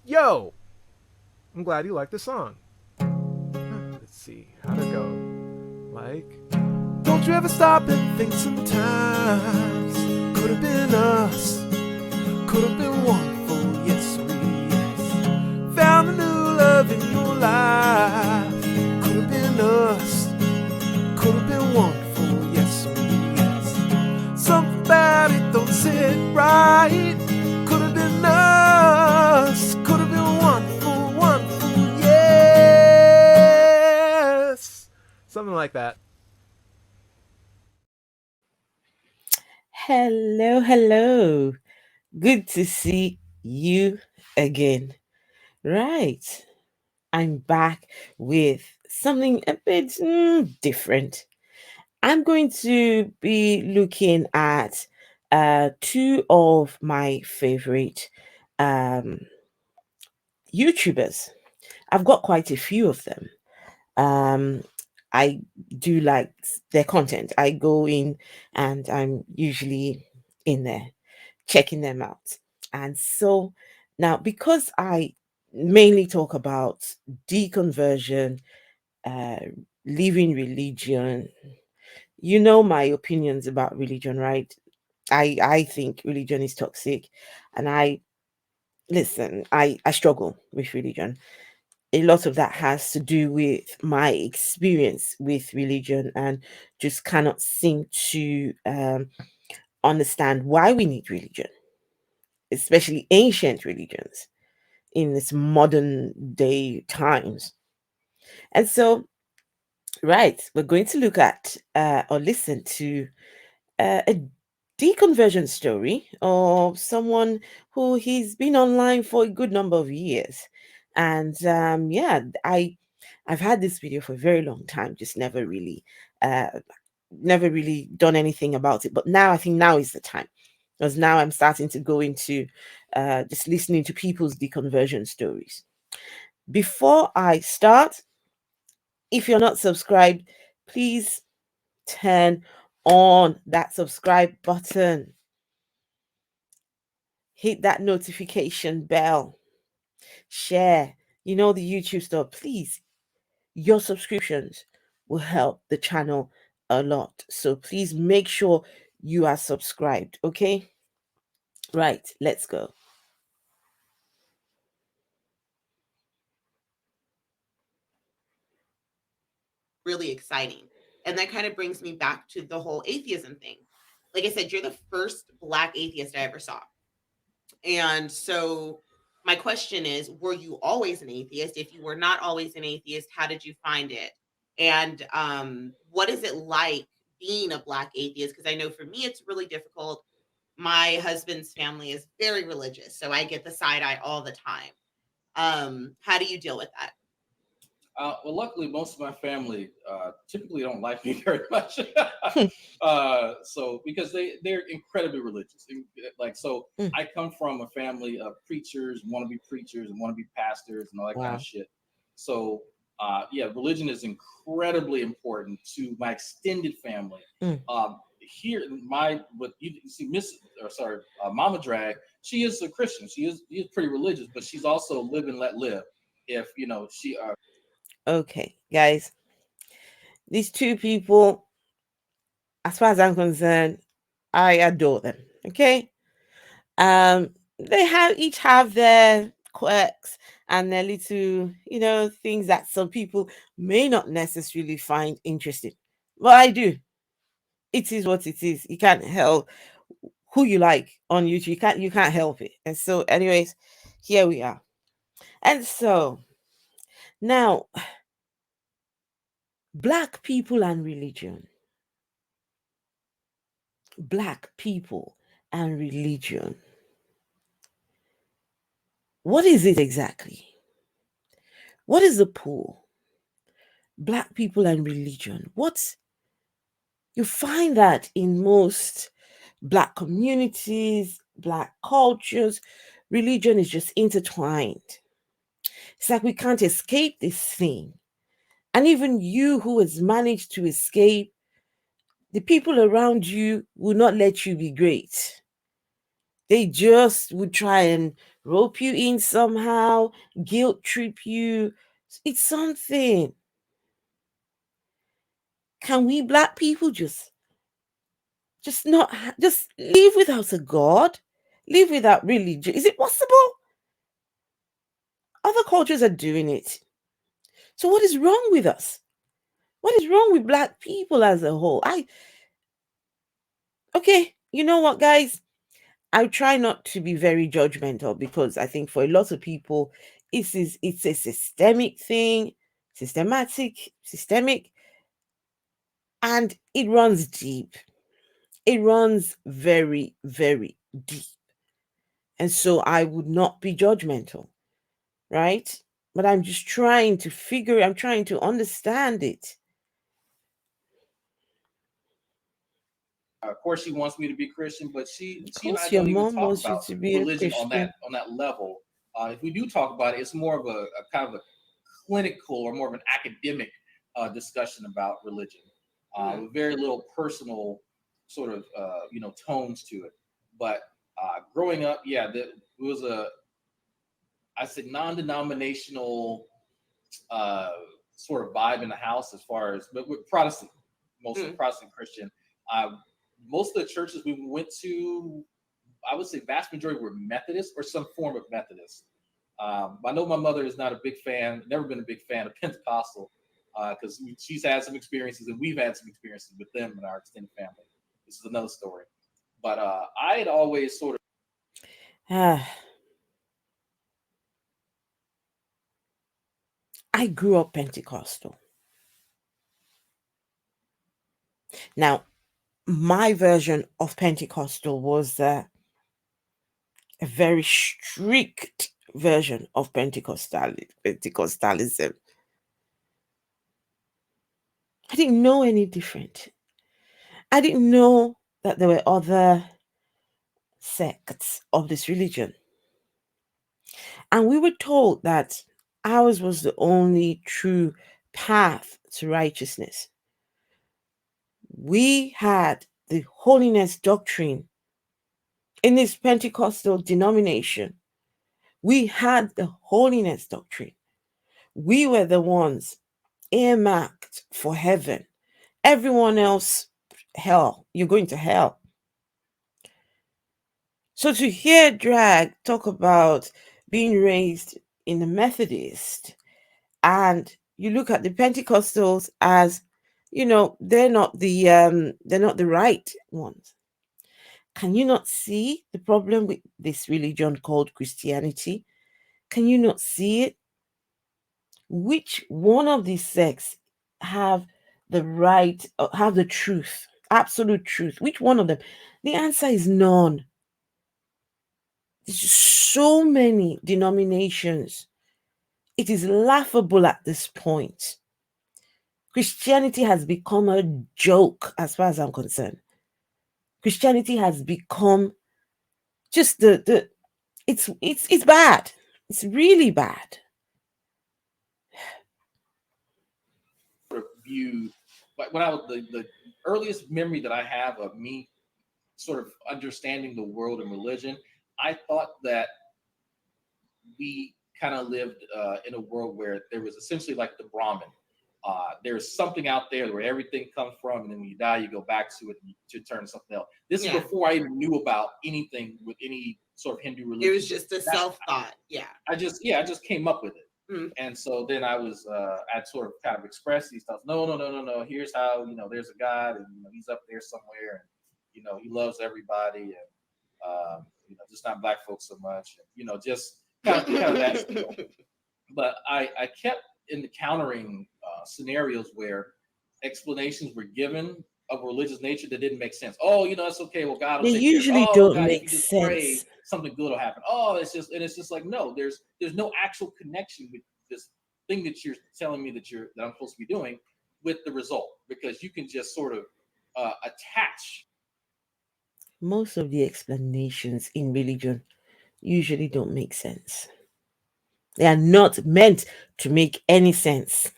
Yo, I'm glad you like the song. Let's see, how'd it go? Like, don't you ever stop and think sometimes? Could have been us, could have been wonderful, yes, oh yes. Found a new love in your life. Could have been us, could have been wonderful, yes, oh yes. Something about it don't sit right. Could have been us, could have been wonderful, wonderful, yes. Something like that. Hello, hello. Good to see you again. Right. I'm back with something a bit different. I'm going to be looking at two of my favorite um, YouTubers. I've got quite a few of them. Um, I do like their content. I go in and I'm usually in there checking them out. And so now, because I mainly talk about deconversion, uh, leaving religion, you know my opinions about religion, right? I think religion is toxic, and I struggle with religion. A lot of that has to do with my experience with religion and just cannot seem to understand why we need religion, especially ancient religions in this modern day times. And so, right, we're going to look at or listen to a deconversion story of someone who he's been online for a good number of years. And yeah, I've had this video for a very long time, just uh, never really done anything about it. But now I think now is the time, because now I'm starting to go into just listening to people's deconversion stories. Before I start, if you're not subscribed, please turn on that subscribe button. Hit that notification bell. Share. You know the YouTube stuff. Please, your subscriptions will help the channel a lot. So please make sure you are subscribed. Okay? Right, let's go. Really exciting. And that kind of brings me back to the whole atheism thing. Like I said, you're the first Black atheist I ever saw. And so my question is, were you always an atheist? If you were not always an atheist, how did you find it? And what is it like being a Black atheist? Because I know for me, it's really difficult. My husband's family is very religious, so I get the side eye all the time. How do you deal with that? Well, luckily, most of my family typically don't like me very much. So because they're incredibly religious, like so, Mm, I come from a family of preachers, and wanna be pastors, and all that kind of wow. shit. So yeah, religion is incredibly important to my extended family. Mm, Here, my what you see, Mama Drag, she is a Christian. She is pretty religious, but she's also live and let live. If you know she okay, guys. These two people, as far as I'm concerned, I adore them. Okay? They have each have their quirks and their little, things that some people may not necessarily find interesting. But I do. It is what it is. You can't help who you like on YouTube. You can't help it. And so, anyways, here we are. And so now, black people and religion. Black people and religion. What is it exactly? What is the pull? Black people and religion. What you find that in most black communities, black cultures, religion is just intertwined. It's like we can't escape this thing. And even you who has managed to escape, the people around you will not let you be great. They just would try and rope you in somehow, guilt trip you. It's something. Can we black people just not just live without a God, live without religion? Is it possible? Other cultures are doing it. So what is wrong with us? What is wrong with black people as a whole? Okay, you know what, guys? I try not to be very judgmental, because I think for a lot of people, it's a systemic thing, systemic, and it runs deep. It runs very, very deep. And so I would not be judgmental, right? But I'm just trying to understand it. Of course, she wants me to be Christian, but Of she and I course, your don't even mom talk wants you about to be a religion Christian. on that level. If we do talk about it, it's more of a kind of a clinical or more of an academic discussion about religion, with very little personal sort of tones to it. But growing up, it was I said non-denominational sort of vibe in the house, as far as, but with Protestant, mostly Protestant Christian. Uh, Most of the churches we went to, I would say vast majority were Methodist or some form of Methodist. I know my mother is not a big fan, never been a big fan of Pentecostal, because she's had some experiences and we've had some experiences with them in our extended family. This is another story. But I had always sort of. I grew up Pentecostal. Now, my version of Pentecostal was a very strict version of Pentecostalism. I didn't know any different. I didn't know that there were other sects of this religion. And we were told that ours was the only true path to righteousness. We had the holiness doctrine in this Pentecostal denomination. We had the holiness doctrine. We were the ones earmarked for heaven. Everyone else, hell. You're going to hell. So to hear Drag talk about being raised in the Methodist, and you look at the Pentecostals as, they're not the right ones. Can you not see the problem with this religion called Christianity? Can you not see it? Which one of these sects have the right, have the truth, absolute truth? Which one of them? The answer is none. There's so many denominations. It is laughable at this point. Christianity has become a joke, as far as I'm concerned. Christianity has become just it's bad. It's really bad. Viewed, but when I was the earliest memory that I have of me sort of understanding the world and religion, I thought that we kind of lived in a world where there was essentially like the Brahmin. There's something out there where everything comes from, and then when you die, you go back to it and you turn to something else. This is before I even knew about anything with any sort of Hindu religion. It was just a self-thought. I just came up with it. And so then I'd sort of kind of express these thoughts. No. Here's how, there's a God, and he's up there somewhere, and he loves everybody, and just not black folks so much, and just kind of that still. But I kept encountering scenarios where explanations were given of religious nature that didn't make sense. Oh, it's okay. Well, God will They take care of it. usually Oh, don't God, make if you just sense. pray, something good will happen. Oh, it's just like, no, there's no actual connection with this thing that you're telling me that I'm supposed to be doing with the result, because you can just sort of attach. Most of the explanations in religion usually don't make sense. They are not meant to make any sense.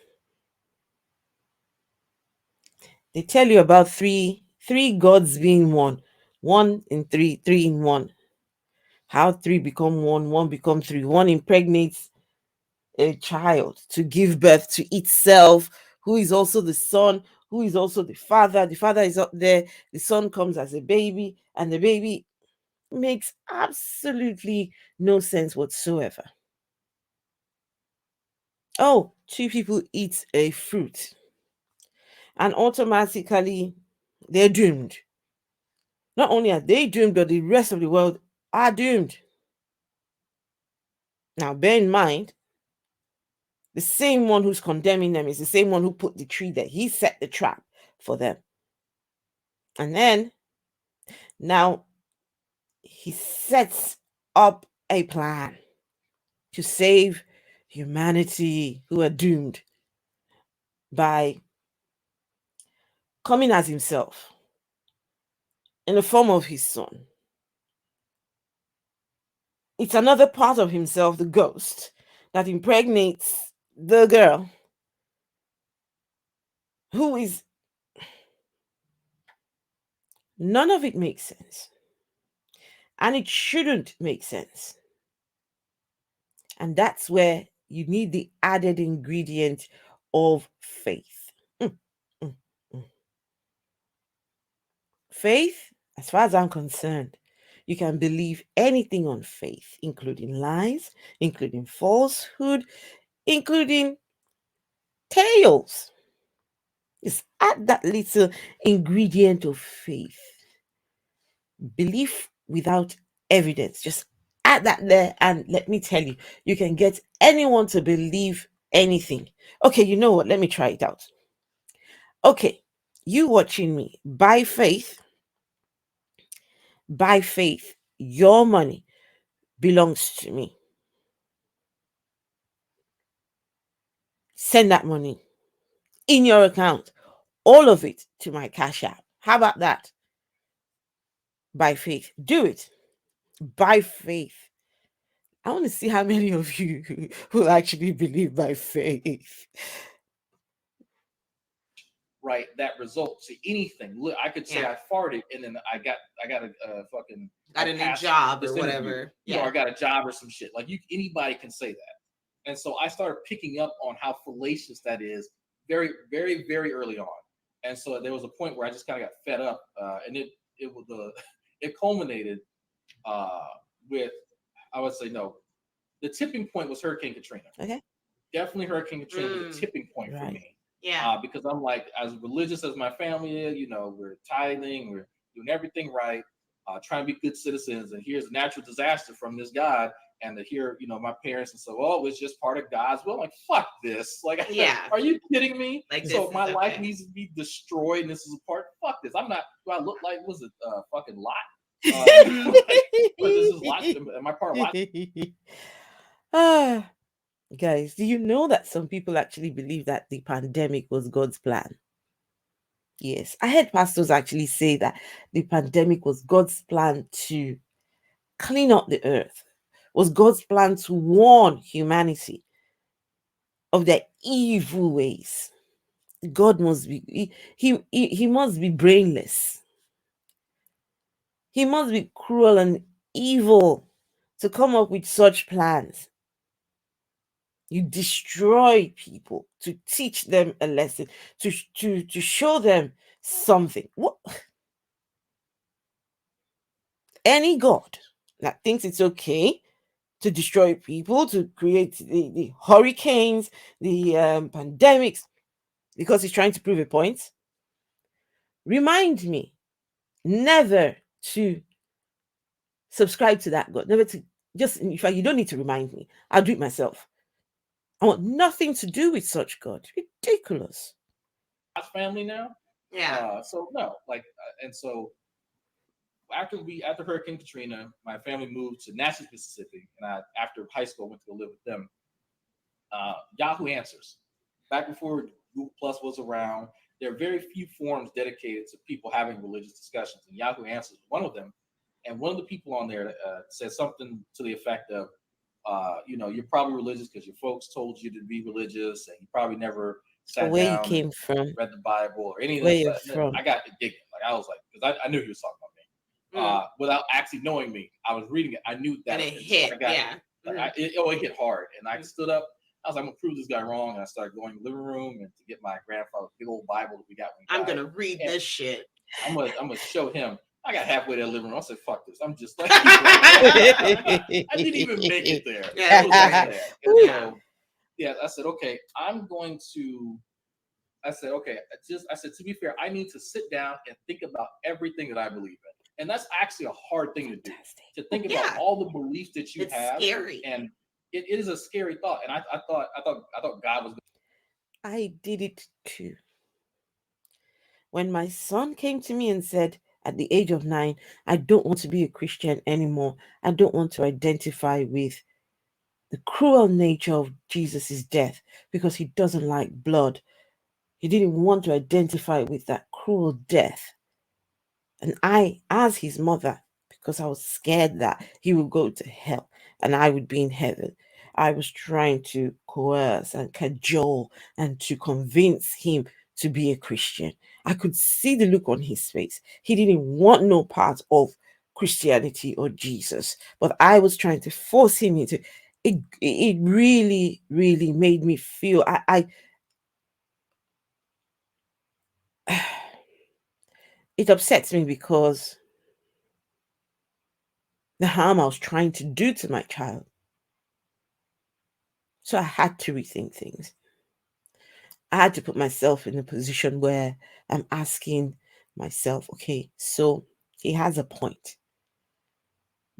They tell you about three gods being one in three in one. How three become one, one become three, one impregnates a child to give birth to itself, who is also the son, who is also the father. The father is up there, the son comes as a baby, and the baby makes absolutely no sense whatsoever. Oh, two people eat a fruit, and automatically they're doomed. Not only are they doomed, but the rest of the world are doomed. Now, bear in mind, the same one who's condemning them is the same one who put the tree there. He set the trap for them. And then, now, he sets up a plan to save humanity who are doomed by coming as himself in the form of his son. It's another part of himself, the ghost, that impregnates the girl who is. None of it makes sense. And it shouldn't make sense. And that's where you need the added ingredient of faith. Mm, mm, mm. Faith, as far as I'm concerned, you can believe anything on faith, including lies, including falsehood, including tales. Just add that little ingredient of faith. Belief without evidence. Just add that there, and let me tell you, you can get anyone to believe anything. Okay, you know what? Let me try it out. Okay, you watching me, by faith, your money belongs to me. Send that money in your account, all of it, to my Cash App. How about that? By faith. Do it. By faith. I want to see how many of you will actually believe by faith. Right, that result to anything. Look, I could say Yeah. I farted and then I got a fucking Got I a new passed job this or interview, whatever. you know, Yeah. or got a job or some shit. Like anybody can say that. And so I started picking up on how fallacious that is very, very, very early on. And so there was a point where I just kind of got fed up, and it was it culminated with, I would say, no, the tipping point was Hurricane Katrina. Okay. Definitely Hurricane Katrina was a tipping point for Right. me. Yeah. Because I'm like, as religious as my family is, you know, we're tithing, we're doing everything right, trying to be good citizens. And here's a natural disaster from this God. And to hear, you know, my parents and so, oh, it's just part of God's will. I'm like, fuck this. Like, Yeah. are you kidding me? Like, so this my is life okay. needs to be destroyed, and this is a part. Fuck this. I'm not. Do I look like was it fucking Lot? Or this is Lot? Am I part of Lot? Ah, guys, do you know that some people actually believe that the pandemic was God's plan? Yes, I heard pastors actually say that the pandemic was God's plan to clean up the earth, was God's plan to warn humanity of their evil ways. God must be he must be brainless. He must be cruel and evil to come up with such plans. You destroy people to teach them a lesson, to show them something. What? Any God that thinks it's okay to destroy people, to create the hurricanes, the pandemics, because he's trying to prove a point, remind me never to subscribe to that God. Never to, just, in fact, you don't need to remind me. I'll do it myself. I want nothing to do with such God. Ridiculous. Family now. Yeah. So no, like, and so after Hurricane Katrina, my family moved to Natchez, Mississippi, and after high school went to go live with them. Yahoo Answers, back before Google Plus was around, there are very few forums dedicated to people having religious discussions, and Yahoo Answers was one of them. And one of the people on there said something to the effect of, you know, you're probably religious because your folks told you to be religious, and you probably never sat Where you down came and from, read the Bible or any of where that you're stuff. from. I got indignant. Like, I was like, because I knew he was talking about me. without actually knowing me. I was reading it. I knew that. And it hit. It hit hard. And I stood up. I was like, I'm going to prove this guy wrong. And I started going to the living room and to get my grandfather's big old Bible that we got. I'm going to read this shit. I'm gonna show him. I got halfway to the living room. I said, fuck this. I'm just like, I didn't even make it there. Yeah. It was like that. And so, yeah, I said, okay, to be fair, I need to sit down and think about everything that I believe in. And that's actually a hard thing to do. To think about all the beliefs that you have. It's scary. And it is a scary thought. And I thought God was. I did it too. When my son came to me and said, at the age of 9, I don't want to be a Christian anymore. I don't want to identify with the cruel nature of Jesus' death because he doesn't like blood. He didn't want to identify with that cruel death. And I, as his mother, because I was scared that he would go to hell and I would be in heaven, I was trying to coerce and cajole and to convince him to be a Christian. I could see the look on his face. He didn't want no part of Christianity or Jesus, but I was trying to force him into it. It really, really made me feel it upsets me because the harm I was trying to do to my child. So I had to rethink things. I had to put myself in a position where I'm asking myself, okay, so he has a point.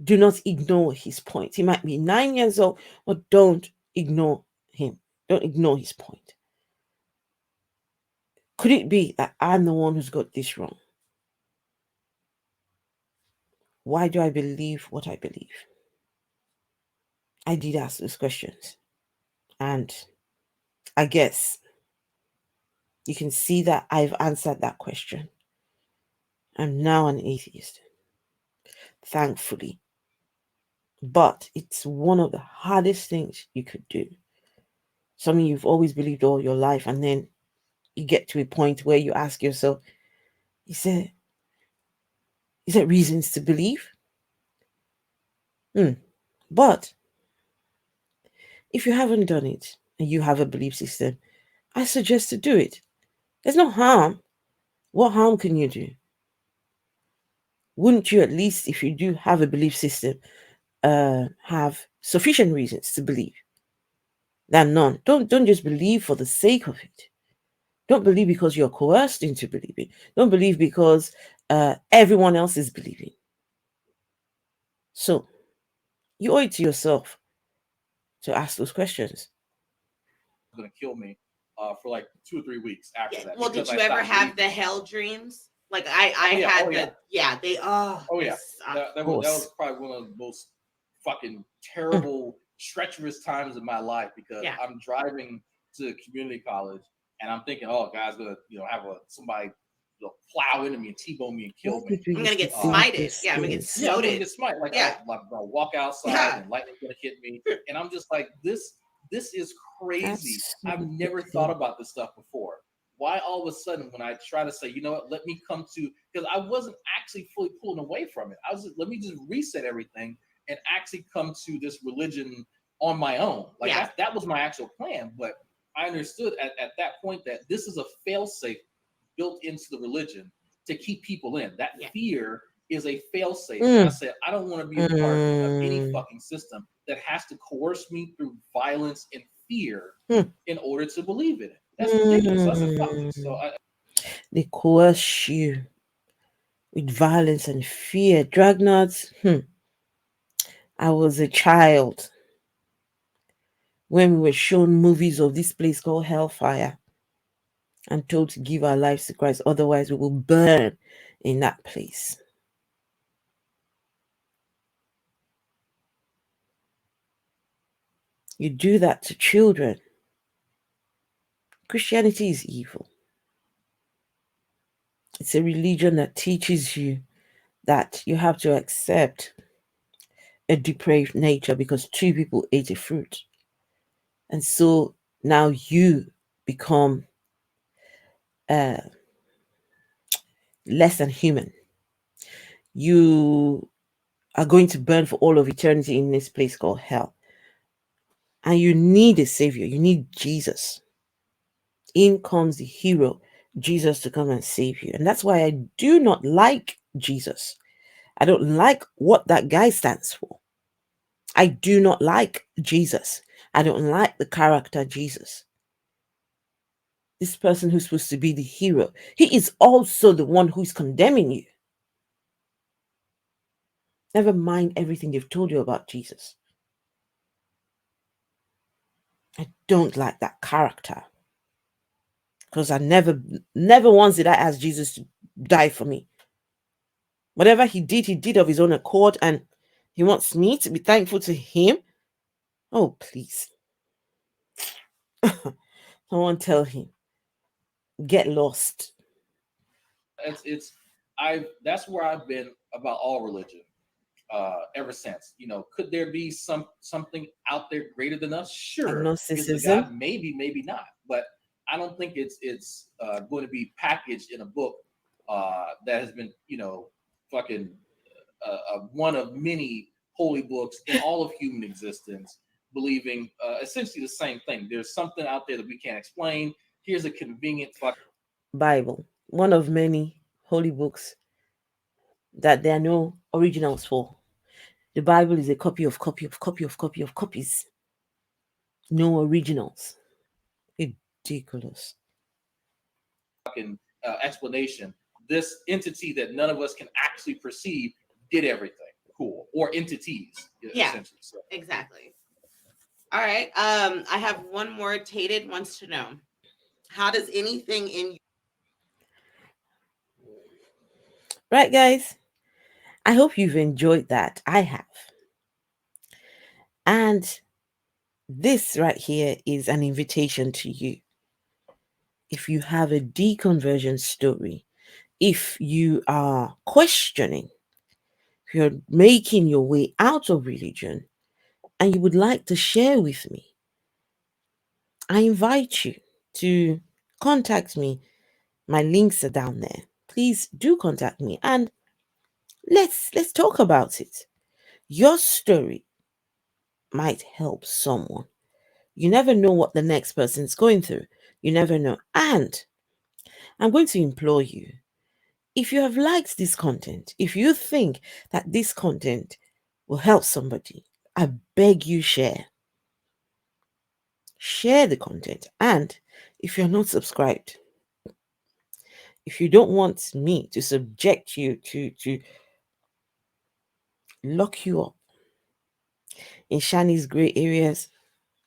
Do not ignore his point. He might be 9 years old, but don't ignore him. Don't ignore his point. Could it be that I'm the one who's got this wrong? Why do I believe what I believe? I did ask those questions. And I guess you can see that I've answered that question. I'm now an atheist, thankfully. But it's one of the hardest things you could do. Something you've always believed all your life, and then you get to a point where you ask yourself, is there reasons to believe? But if you haven't done it and you have a belief system, I suggest to do it. There's no harm. What harm can you do? Wouldn't you, at least if you do have a belief system, have sufficient reasons to believe than none? Don't just believe for the sake of it. Don't believe because you're coerced into believing. Don't believe because everyone else is believing. So you owe it to yourself to ask those questions. Going to kill me for like 2 or 3 weeks after that. Well, did you ever have the hell dreams? Like I had that was probably one of the most fucking terrible, treacherous times of my life because I'm driving to community college and I'm thinking, oh, God's gonna have somebody plow into me and T-bone me and kill me. I'm gonna get smited. I'm gonna get smited. I'm gonna get smited. Like I'll walk outside and lightning's gonna hit me, and I'm just like, this is crazy. I've never thought about this stuff before. Why all of a sudden when I try to say, you know what, let me come to, because I wasn't actually fully pulling away from it. Let me just reset everything and actually come to this religion on my own. Like that was my actual plan. But I understood at that point that this is a fail-safe built into the religion to keep people in. That fear is a fail-safe. And I said, I don't want to be a part of any fucking system that has to coerce me through violence and fear in order to believe in it. That's ridiculous. That's a fuck this. So they coerce you with violence and fear. Dragnauct. I was a child when we were shown movies of this place called Hellfire and told to give our lives to Christ, otherwise we will burn in that place. You do that to children. Christianity is evil. It's a religion that teaches you that you have to accept a depraved nature because 2 people ate a fruit. And so now you become less than human. you are going to burn for all of eternity in this place called hell. And you need a savior. You need Jesus. In comes the hero, Jesus, to come and save you. And that's why I do not like Jesus. I don't like what that guy stands for. I do not like Jesus. I don't like the character Jesus. This person who's supposed to be the hero, he is also the one who's condemning you. Never mind everything they've told you about Jesus. I don't like that character. Because I never once did I ask Jesus to die for me. Whatever he did of his own accord, and he wants me to be thankful to him. Oh, please. Someone tell him. Get lost. That's where I've been about all religion ever since. Could there be something out there greater than us? Sure. Agnosticism. God, maybe not. But I don't think it's going to be packaged in a book that has been, fucking one of many holy books in all of human existence, believing essentially the same thing. There's something out there that we can't explain. Here's a convenient Bible, one of many holy books that there are no originals for. The Bible is a copy of copies. No originals. Ridiculous. Explanation. This entity that none of us can actually perceive did everything. Cool. Or entities. Yeah, essentially. So. Exactly. All right. I have one more. Tated wants to know, how does anything in... Right, guys? I hope you've enjoyed that. I have. And this right here is an invitation to you. If you have a deconversion story, if you are questioning, if you're making your way out of religion, and you would like to share with me, I invite you to contact me. My links are down there. Please do contact me and let's talk about it. Your story might help someone. You never know what the next person's going through. You never know. And I'm going to implore you, if you have liked this content, if you think that this content will help somebody, I beg you share. Share the content. And if you're not subscribed, if you don't want me to subject you to lock you up in Shani's gray areas,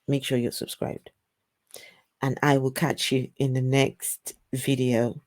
make sure you're subscribed. And I will catch you in the next video.